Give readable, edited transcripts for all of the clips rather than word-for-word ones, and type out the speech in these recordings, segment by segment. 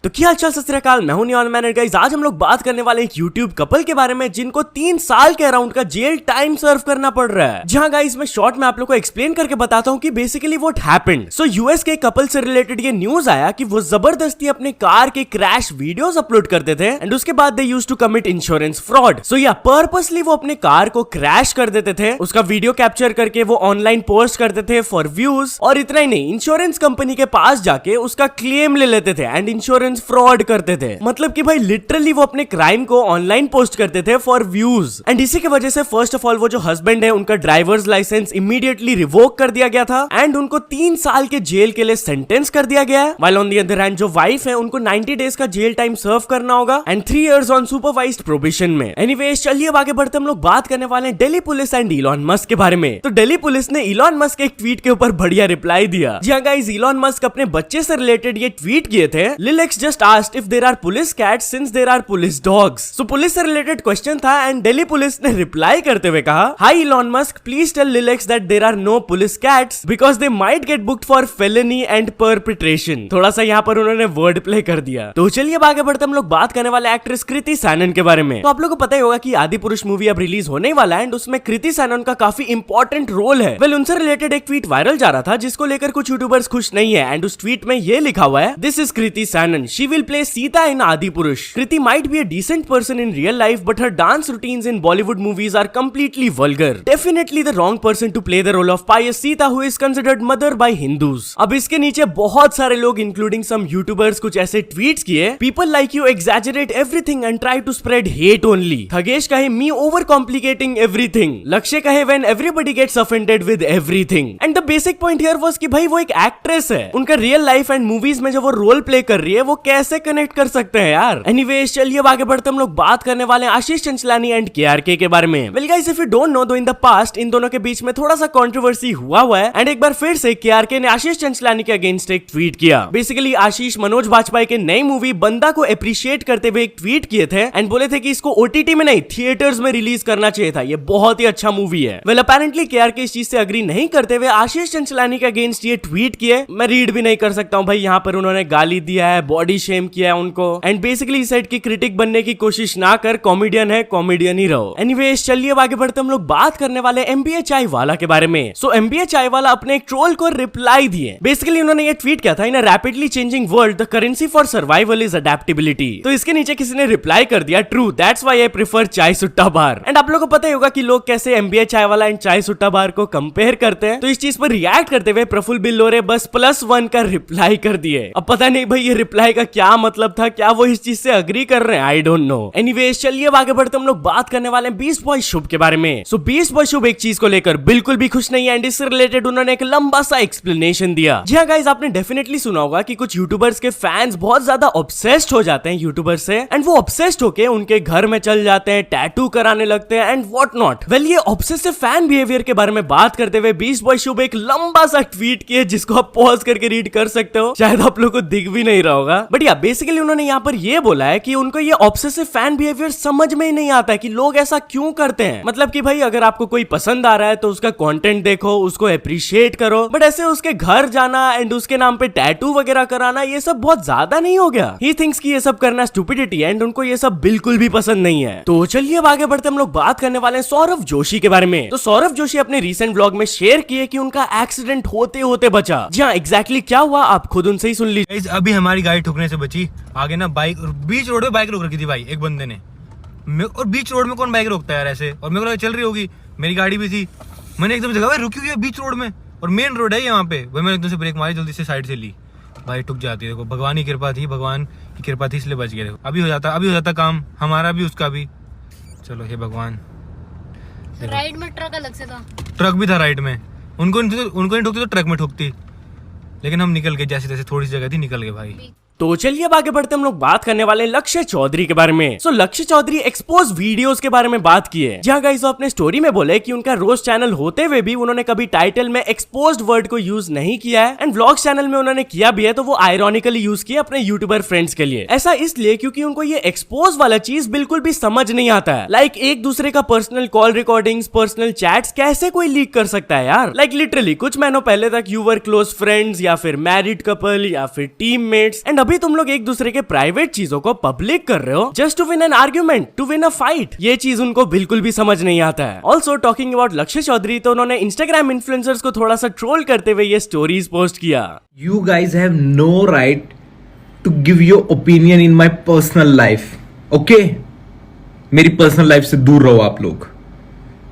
तो क्या हाल चाल, सत श्री अकाल, मैं हूं नियॉन मैन गाइस। आज हम लोग बात करने वाले एक यूट्यूब कपल के बारे में जिनको 3 साल के अराउंड का जेल टाइम सर्व करना पड़ रहा है। जहां गाइस मैं शॉर्ट में आप लोग को एक्सप्लेन करके बताता हूं कि basically what happened. So US के कपल से रिलेटेड ये न्यूज आया कि वो जबरदस्ती अपने कार के क्रैश वीडियोस अपलोड करते थे एंड उसके बाद they used to commit insurance fraud. So या पर्पसली वो अपने कार को क्रैश कर देते थे, उसका वीडियो कैप्चर करके वो ऑनलाइन पोस्ट करते थे फॉर व्यूज, और इतना ही नहीं, इंश्योरेंस कंपनी के पास जाके उसका क्लेम ले लेते थे एंड इंश्योरेंस फ्रॉड करते थे। मतलब कि भाई लिटरली वो अपने क्राइम को ऑनलाइन पोस्ट करते थे फॉर व्यूज। एंड इसी की वजह से फर्स्ट ऑफ ऑल वो जो हस्बैंड है उनका ड्राइवर्स लाइसेंस इमीडिएटली रिवोक कर दिया गया था एंड उनको 3 साल के जेल के लिए सेंटेंस कर दिया गया है। While on the other hand जो वाइफ है उनको 90 डेज का जेल टाइम सर्व करना होगा and 3 years on supervised probation में। एनीवेज चलिए अब आगे बढ़ते हम लोग बात करने वाले हैं Delhi police and Elon Musk के बारे में। तो दिल्ली पुलिस ने इलॉन मस्क के एक ट्वीट के ऊपर बढ़िया रिप्लाई दिया। जी हां गाइस, इलॉन मस्क अपने बच्चे से रिलेटेड ये ट्वीट किए थे। Lil X just asked if there are police cats since there are police dogs. So police से रिलेटेड क्वेश्चन था एंड दिल्ली पुलिस ने रिप्लाई करते हुए कहा, hi Elon Musk, please tell lil X that there are no police cats because they might get booked for felony and perpetration. थोड़ा सा यहाँ पर उन्होंने वर्ड प्ले कर दिया। तो चलिए अब आगे बढ़ते हम लोग बात करने वाले एक्ट्रेस कृति सैनन के बारे में। तो आप लोगों को पता ही होगा कि आदि पुरुष मूवी अब रिलीज होने वाला है एंड उसमें कृति सैनन का काफी इंपॉर्टेंट रोल है। वेल उनसे रिलेटेड एक ट्वीट वायरल जा रहा था जिसको लेकर कुछ यूट्यूबर्स खुश नहीं है एंड उस ट्वीट में ये लिखा हुआ है, this is Kriti Sanon, she will play Sita in Adi Purush. Kriti might be a decent person in real life but her dance routines in Bollywood movies are completely vulgar. Definitely the wrong person to play the role of pious Sita who is considered mother by Hindus. अब इसके नीचे बहुत सारे लोग including some YouTubers कुछ ऐसे tweets किए, people like you exaggerate everything and try to spread hate only. Thagesh कहे me over complicating everything. लक्ष्य कहे when everybody gets offended with everything. And the basic point here was कि भाई वो एक एक्ट्रेस है, उनका रियल लाइफ एंड मूवीज में जो वो रोल प्ले कर रही है वो कैसे कनेक्ट कर सकते हैं यार। एनीवेज चलिए अब आगे बढ़ते हम लोग बात करने वाले हैं आशीष चंचलानी एंड केआरके के बारे में। Well guys, if you don't know, in the past in दोनों के बीच में थोड़ा सा कंट्रोवर्सी हुआ है एंड एक बार फिर से केआरके ने आशीष चंचलानी के अगेंस्ट एक ट्वीट किया। बेसिकली आशीष मनोज बाजपेयी के नई मूवी बंदा को अप्रिशिएट करते हुए एक ट्वीट किए थे एंड बोले थे कि इसको ओटीटी में नहीं थिएटर्स में रिलीज करना चाहिए था, ये बहुत ही अच्छा मूवी है। वेल अपेरेंटली केआरके इस चीज से अग्री नहीं करते हुए आशीष चंचलानी के अगेंस्ट ये ट्वीट किए। मैं रीड भी नहीं कर सकता हूँ भाई, यहाँ पर उन्होंने गाली दिया है, बॉडी शेम किया है उनको एंड बेसिकली सेट की क्रिटिक बनने की कोशिश ना कर, कॉमेडियन है, कॉमेडियन ही रहो। एनीवेज चलिए अब आगे बढ़ते हम लोग बात करने वाले एमबीए चाय वाला के बारे में। सो एमबीए चाय वाला अपने एक ट्रोल को रिप्लाई दिए। बेसिकली उन्होंने ये ट्वीट किया था, in a rapidly changing world the currency for survival is adaptability. तो इसके नीचे किसी ने रिप्लाई कर दिया, true, that's why I prefer Chai Sutta bar. And आप लोगों को पता ही होगा कि लोग कैसे एमबीए चाय वाला एंड चाय सुट्टा बार को कंपेयर करते हैं। तो इस चीज पर रिएक्ट करते हुए प्रफुल्ल बिल्लोरे बस +1 का रिप्लाई कर दिए। अब पता नहीं भाई ये रिप्लाई का क्या मतलब था, क्या वो इस चीज से अग्री कर रहे हैं, आई डोंट नो। एनीवेज चलिए अब आगे बढ़ते हम लोग बात करने वाले हैं बीस्ट बॉय शुभ के बारे में। सो बीस्ट बॉय शुभ एक चीज को लेकर बिल्कुल भी खुश नहीं है एंड इससे रिलेटेड उन्होंने एक लंबा सा एक्सप्लेनेशन दिया। जी हाँ गाइस, आपने डेफिनेटली सुना होगा कि कुछ यूट्यूबर्स के फैंस बहुत ज्यादा ऑब्सेस्ड हो जाते हैं यूट्यूबर से एंड वो ऑब्सेस्ड होके उनके घर में चल जाते हैं, टैटू कराने लगते हैं एंड व्हाट नॉट। वेल ये ऑब्सेसिव फैन बिहेवियर के बारे में बात करते हुए बीस्ट बॉय शुभ एक लंबा सा ट्वीट किए जिसको आप पॉज करके रीड कर सकते हो, शायद आप लोग को दिख भी नहीं रहा होगा। बट या बेसिकली उन्होंने यहाँ पर ये बोला है कि उनको ये ऑब्सेसिव फैन बिहेवियर समझ में ही नहीं आता है कि लोग ऐसा क्यों करते हैं। मतलब कि भाई अगर आपको कोई पसंद आ रहा है तो उसका कंटेंट देखो, उसको अप्रिशिएट करो, बट ऐसे उसके घर जाना एंड उसके नाम पे टैटू वगैरह कराना ये सब बहुत ज्यादा नहीं हो गया। ही थिंक्स कि ये सब करना स्टुपिडिटी है एंड उनको ये सब बिल्कुल भी पसंद नहीं है। तो चलिए अब आगे बढ़ते हम लोग बात करने वाले हैं सौरभ जोशी के बारे में। तो सौरभ जोशी अपने रिसेंट व्लॉग में शेयर किए कि उनका एक्सीडेंट होते होते बचा। जी हाँ, एग्जैक्टली क्या हुआ आप खुद उनसे ही सुन लीजिए। अभी हमारी गाड़ी ठुकने से बची, आगे ना बाइक बीच रोड में बाइक रोक रखी थी भाई एक बंदे ने, और बीच रोड में कौन बाइक रोकता है यार ऐसे, और मेरे को लगा चल रही होगी, मेरी गाड़ी भी थी, मैंने एकदम जगह रुकी हुई है बीच रोड में और मेन रोड है यहाँ पे, वही मैंने एकदम से ब्रेक मारी, जल्दी से साइड से ली, भाई ठुक जाती है। देखो भगवान की कृपा थी, भगवान की कृपा थी इसलिए बच गए। देखो अभी हो जाता काम हमारा भी उसका भी, चलो हे भगवान। राइट में ट्रक अलग से था, ट्रक भी था राइट में, उनको नहीं ठुकती तो ट्रक में ठुकती, लेकिन हम निकल गए, जैसे तैसे थोड़ी सी जगह थी निकल गए भाई। तो चलिए अब आगे बढ़ते हम लोग बात करने वाले लक्ष्य चौधरी के बारे में। सो लक्ष्य चौधरी एक्सपोज वीडियोस के बारे में बात की है। जहां गाइस वो अपने स्टोरी में बोले कि उनका रोज चैनल होते हुए भी उन्होंने कभी टाइटल में एक्सपोज्ड वर्ड को यूज नहीं किया है एंड व्लॉग्स चैनल में उन्होंने किया भी है तो वो आयरॉनिकली यूज किया अपने यूट्यूबर फ्रेंड्स के लिए। ऐसा इसलिए क्योंकि उनको ये एक्सपोज वाला चीज बिल्कुल भी समझ नहीं आता है। लाइक एक दूसरे का personal call recordings, personal chats कैसे कोई लीक कर सकता है यार। लाइक लिटरली कुछ महीनों पहले तक यू वर क्लोज फ्रेंड्स या फिर मैरिड कपल या फिर टीममेट्स एंड तभी तुम लोग एक दूसरे के प्राइवेट चीजों को पब्लिक कर रहे हो just to win an argument, to win a fight. ये चीज उनको बिल्कुल भी समझ नहीं आता है। ऑल्सो टॉकिंग अबाउट लक्ष्य चौधरी, तो उन्होंने इंस्टाग्राम इन्फ्लुएंसर्स को थोड़ा सा ट्रोल करते हुए ये स्टोरीज पोस्ट किया। You guys have no right to give your opinion in my personal life, okay? मेरी पर्सनल लाइफ से दूर रहो आप लोग।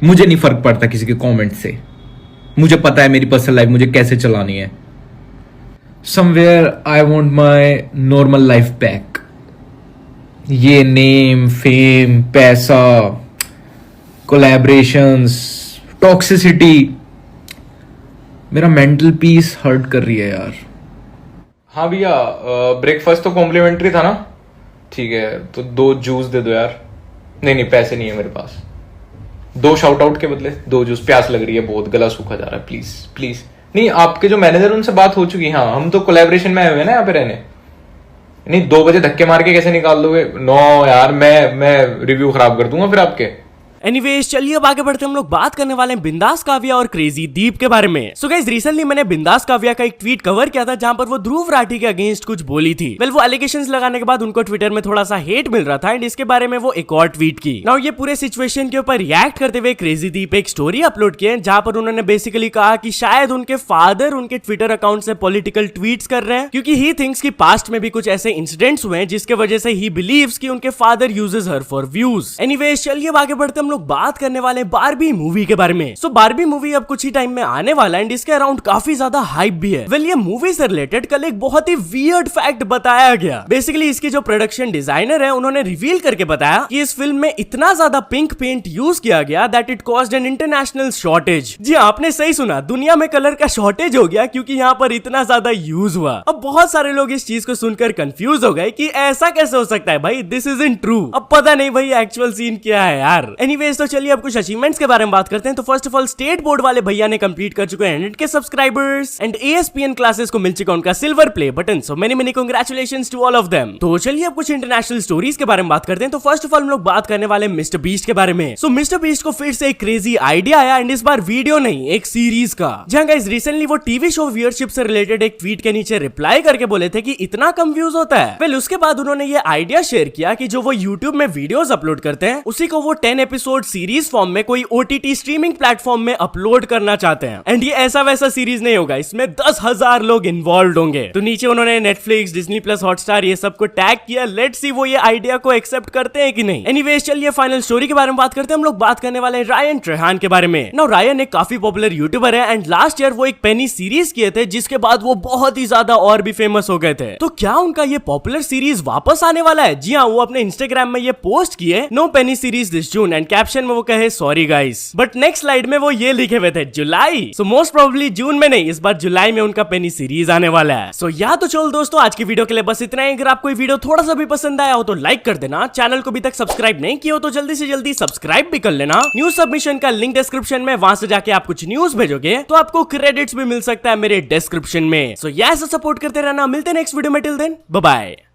मुझे नहीं फर्क पड़ता किसी के कमेंट से। मुझे पता है मेरी पर्सनल लाइफ मुझे कैसे चलानी है। Somewhere I want my normal life back. ये नेम, फेम, पैसा, कोलैबोरेशंस, टॉक्सिसिटी मेरा मेंटल पीस हर्ट कर रही है यार। हाँ भैया, ब्रेकफास्ट तो कॉम्प्लीमेंट्री था ना? ठीक है, तो 2 जूस दे दो यार। नहीं पैसे नहीं है मेरे पास। 2 शाउट आउट के बदले 2 जूस। प्यास लग रही है बहुत, गला सूखा जा रहा है, प्लीज प्लीज। नहीं, आपके जो मैनेजर उनसे बात हो चुकी है। हाँ, हम तो कोलैबोरेशन में आए हुए हैं ना यहाँ पे रहने। नहीं, 2 बजे धक्के मार के कैसे निकाल दोगे? नो यार, मैं रिव्यू खराब कर दूंगा फिर आपके। एनीवेज, चलिए अब आगे बढ़ते हम लोग बात करने वाले हैं बिंदास काव्या और क्रेजी दीप के बारे में। सो गाइस, रिसेंटली मैंने बिंदास काव्या का एक ट्वीट कवर किया था जहां पर वो ध्रुव राठी के अगेंस्ट कुछ बोली थी। वेल, वो एलिगेशंस लगाने के बाद उनको ट्विटर में थोड़ा सा हेट मिल रहा था एंड इसके बारे में वो एक और ट्वीट की। नाउ ये पूरे सिचुएशन के ऊपर रिएक्ट करते हुए क्रेजी दीप एक स्टोरी अपलोड किए जहां पर उन्होंने बेसिकली कहा कि शायद उनके फादर उनके ट्विटर अकाउंट से पॉलिटिकल ट्वीट्स कर रहे हैं, क्योंकि ही थिंक्स कि पास्ट में भी कुछ ऐसे इंसिडेंट्स हुए हैं जिसके वजह से ही बिलीव्स कि उनके father uses her for views. Anyways, चलिए आगे बढ़ते हम लोग बात करने वाले बारबी मूवी के बारे में। सो बारबी मूवी अब कुछ ही टाइम में आने वाला है एंड इसके अराउंड काफी ज्यादा हाइप भी है। वेल, ये मूवी से रिलेटेड कल एक बहुत ही वियर्ड फैक्ट बताया गया। बेसिकली इसकी जो प्रोडक्शन डिजाइनर है उन्होंने रिवील करके बताया कि इस फिल्म में इतना ज्यादा पिंक पेंट यूज किया गया that it caused an international shortage. जी आपने सही सुना, दुनिया में कलर का शॉर्टेज हो गया क्योंकि यहाँ पर इतना ज्यादा यूज हुआ। अब बहुत सारे लोग इस चीज को सुनकर कंफ्यूज हो गए कि ऐसा कैसे हो सकता है भाई, दिस इजंट ट्रू। अब पता नहीं भाई एक्चुअल सीन क्या है यार। एनीवेज, तो चलिए अब कुछ अचीवमेंट्स के बारे में बात करते हैं। तो first of all, state board वाले भैया ने कंप्लीट कर चुके हैं 100 के सब्सक्राइबर्स एंड ESPN क्लासेस को मिल चुका उनका silver play button. So many congratulations to all of them. तो चलिए अब कुछ इंटरनेशनल स्टोरीज के बारे में बात करते हैं। तो फर्स्ट ऑफ ऑल हम लोग बात करने वाले मिस्टर बीस्ट के बारे में। सो मिस्टर बीस्ट को फिर से एक क्रेजी आइडिया आया एंड इस बार वीडियो नहीं, एक सीरीज का। जहां गाइस रिसेंटली वो टीवी शो व्यूअरशिप से रिलेटेड एक ट्वीट के नीचे रिप्लाई करके बोले थे कि इतना कम व्यूज होता है। वेल, उसके बाद उन्होंने ये आइडिया शेयर किया कि जो वो यूट्यूब में वीडियोस अपलोड करते हैं उसी को वो 10 एपिसोड सीरीज फॉर्म में कोई OTT स्ट्रीमिंग प्लेटफॉर्म में अपलोड करना चाहते हैं। एंड ये ऐसा वैसा सीरीज नहीं होगा, इसमें 10,000 लोग इन्वॉल्व होंगे। तो नीचे उन्होंने नेटफ्लिक्स, डिज्नी प्लस, हॉटस्टार ये सब को टैग किया। लेट्स सी वो ये आइडिया को एक्सेप्ट करते हैं कि नहीं। एनीवेज, चलिए फाइनल स्टोरी के बारे में बात करते हैं। हम लोग बात करने वाले हैं रायन ट्रेहान के बारे में। नाउ रायन एक काफी पॉपुलर यूट्यूबर है एंड लास्ट ईयर वो एक पेनी सीरीज किए थे जिसके बाद वो बहुत ही ज्यादा और भी फेमस हो गए थे। तो क्या उनका ये पॉपुलर सीरीज वापस आने वाला है? जी हाँ, वो अपने इंस्टाग्राम में ये पोस्ट किए, no penny series this June, and caption में वो कहे sorry guys, but next slide में वो ये लिखे हुए थे जुलाई। सो मोस्ट प्रोबेबली जून में नहीं, इस बार जुलाई में उनका पेनी सीरीज आने वाला है। सो या तो चलो दोस्तों, आज की वीडियो के लिए बस इतना ही। अगर आपको ये वीडियो थोड़ा सा भी पसंद आया हो तो लाइक कर देना। चैनल को अभी तक सब्सक्राइब नहीं किया हो तो जल्दी से जल्दी सब्सक्राइब भी कर लेना। न्यूज सबमिशन का लिंक डिस्क्रिप्शन में, वहां से जाके आप कुछ न्यूज भेजोगे तो आपको क्रेडिट्स भी मिल सकता है मेरे डिस्क्रिप्शन में। सो ऐसा सपोर्ट करते रहना। मिलते हैं नेक्स्ट वीडियो में, टिल देन बाय बाय।